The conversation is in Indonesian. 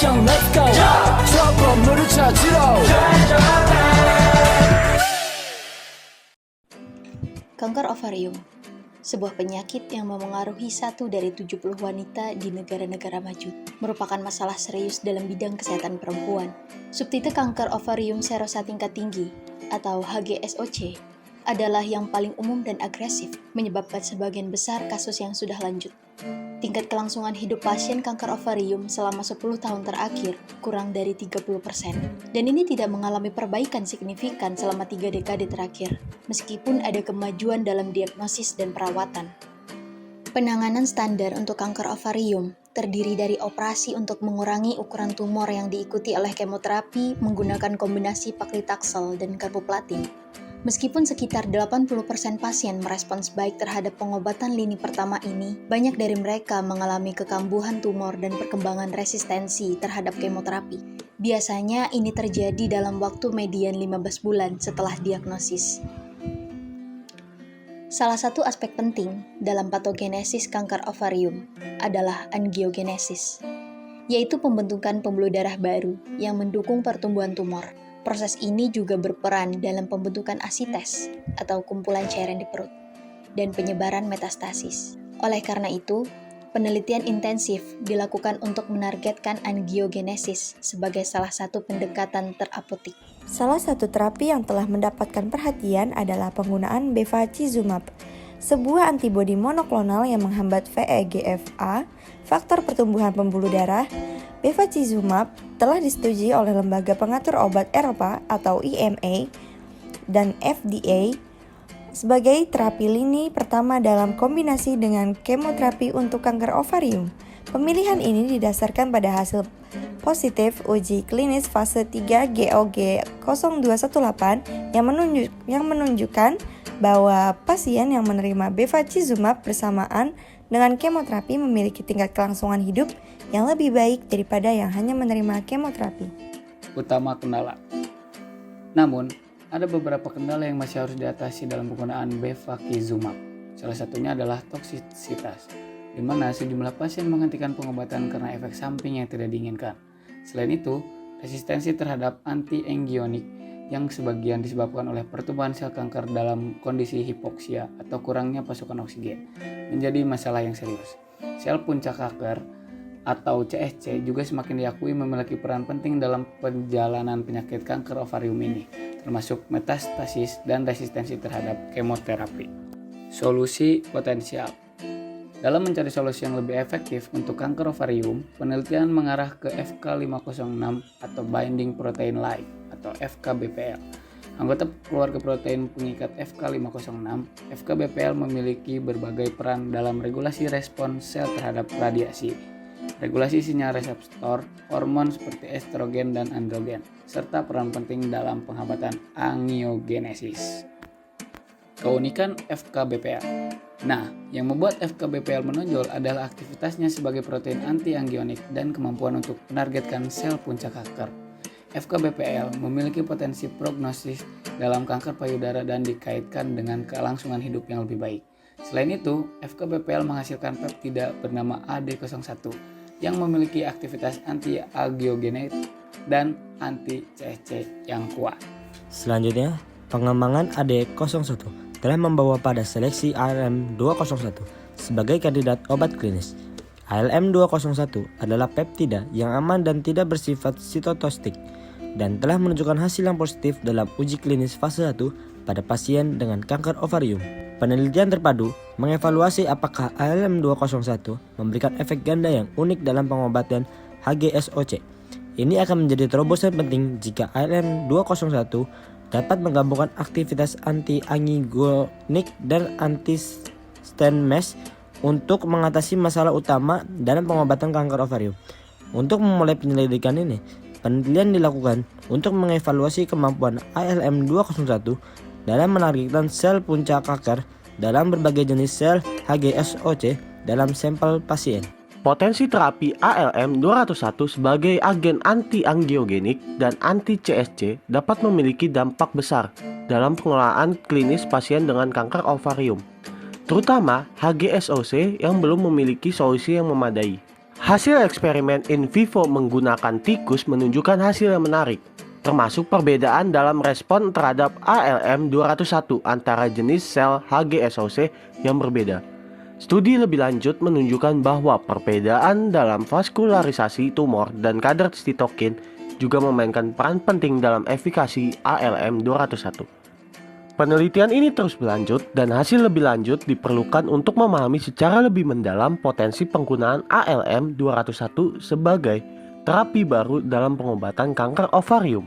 미션 let's go 저 건물을 찾으러 Kanker ovarium, sebuah penyakit yang memengaruhi 1 dari 70 wanita di negara-negara maju, merupakan masalah serius dalam bidang kesehatan perempuan. Subtipe kanker ovarium serosa tingkat tinggi, atau HGSOC, adalah yang paling umum dan agresif, menyebabkan sebagian besar kasus yang sudah lanjut. Tingkat kelangsungan hidup pasien kanker ovarium selama 10 tahun terakhir kurang dari 30%, dan ini tidak mengalami perbaikan signifikan selama 3 dekade terakhir, meskipun ada kemajuan dalam diagnosis dan perawatan. Penanganan standar untuk kanker ovarium terdiri dari operasi untuk mengurangi ukuran tumor yang diikuti oleh kemoterapi menggunakan kombinasi paklitaxel dan karboplatin. Meskipun sekitar 80% pasien merespons baik terhadap pengobatan lini pertama ini, banyak dari mereka mengalami kekambuhan tumor dan perkembangan resistensi terhadap kemoterapi. Biasanya ini terjadi dalam waktu median 15 bulan setelah diagnosis. Salah satu aspek penting dalam patogenesis kanker ovarium adalah angiogenesis, yaitu pembentukan pembuluh darah baru yang mendukung pertumbuhan tumor. Proses ini juga berperan dalam pembentukan asites atau kumpulan cairan di perut dan penyebaran metastasis. Oleh karena itu, penelitian intensif dilakukan untuk menargetkan angiogenesis sebagai salah satu pendekatan terapotik. Salah satu terapi yang telah mendapatkan perhatian adalah penggunaan bevacizumab, sebuah antibodi monoklonal yang menghambat VEGF-A, faktor pertumbuhan pembuluh darah. Bevacizumab telah disetujui oleh Lembaga Pengatur Obat Eropa atau EMA dan FDA sebagai terapi lini pertama dalam kombinasi dengan kemoterapi untuk kanker ovarium. Pemilihan ini didasarkan pada hasil positif uji klinis fase 3 GOG-0218 yang menunjukkan bahwa pasien yang menerima bevacizumab bersamaan dengan kemoterapi memiliki tingkat kelangsungan hidup yang lebih baik daripada yang hanya menerima kemoterapi. Utama kendala. Namun, ada beberapa kendala yang masih harus diatasi dalam penggunaan bevacizumab. Salah satunya adalah toksisitas, di mana sejumlah pasien menghentikan pengobatan karena efek samping yang tidak diinginkan. Selain itu, resistensi terhadap anti-angionik yang sebagian disebabkan oleh pertumbuhan sel kanker dalam kondisi hipoksia atau kurangnya pasokan oksigen menjadi masalah yang serius. Sel puncak kanker atau CSC juga semakin diakui memiliki peran penting dalam perjalanan penyakit kanker ovarium ini, termasuk metastasis dan resistensi terhadap kemoterapi. Solusi potensial. Dalam mencari solusi yang lebih efektif untuk kanker ovarium, penelitian mengarah ke FK506 atau Binding Protein Light atau FKBPL. Anggota keluarga protein pengikat FK506, FKBPL memiliki berbagai peran dalam regulasi respons sel terhadap radiasi, regulasi sinyal reseptor, hormon seperti estrogen dan androgen, serta peran penting dalam penghambatan angiogenesis. Keunikan FKBPL. Nah, yang membuat FKBPL menonjol adalah aktivitasnya sebagai protein anti-angionik dan kemampuan untuk menargetkan sel puncak kanker. FKBPL memiliki potensi prognosis dalam kanker payudara dan dikaitkan dengan kelangsungan hidup yang lebih baik. Selain itu, FKBPL menghasilkan peptida bernama AD01 yang memiliki aktivitas anti-angiogenet dan anti-CSC yang kuat. Selanjutnya, pengembangan AD01 telah membawa pada seleksi ALM201 sebagai kandidat obat klinis. ALM201 adalah peptida yang aman dan tidak bersifat sitotoksik dan telah menunjukkan hasil yang positif dalam uji klinis fase 1 pada pasien dengan kanker ovarium. Penelitian terpadu mengevaluasi apakah ALM201 memberikan efek ganda yang unik dalam pengobatan HGSOC. Ini akan menjadi terobosan penting jika ALM201 dapat menggabungkan aktivitas anti-angiogenik dan anti-stent untuk mengatasi masalah utama dalam pengobatan kanker ovarium. Untuk memulai penyelidikan ini, penelitian dilakukan untuk mengevaluasi kemampuan ALM201 dalam menargetkan sel puncak kanker dalam berbagai jenis sel HGSOC dalam sampel pasien. Potensi terapi ALM201 sebagai agen anti-angiogenik dan anti-CSC dapat memiliki dampak besar dalam pengelolaan klinis pasien dengan kanker ovarium, terutama HGSOC yang belum memiliki solusi yang memadai. Hasil eksperimen in vivo menggunakan tikus menunjukkan hasil yang menarik, termasuk perbedaan dalam respon terhadap ALM201 antara jenis sel HGSOC yang berbeda. Studi lebih lanjut menunjukkan bahwa perbedaan dalam vaskularisasi tumor dan kadar sitokin juga memainkan peran penting dalam efikasi ALM201. Penelitian ini terus berlanjut dan hasil lebih lanjut diperlukan untuk memahami secara lebih mendalam potensi penggunaan ALM201 sebagai terapi baru dalam pengobatan kanker ovarium.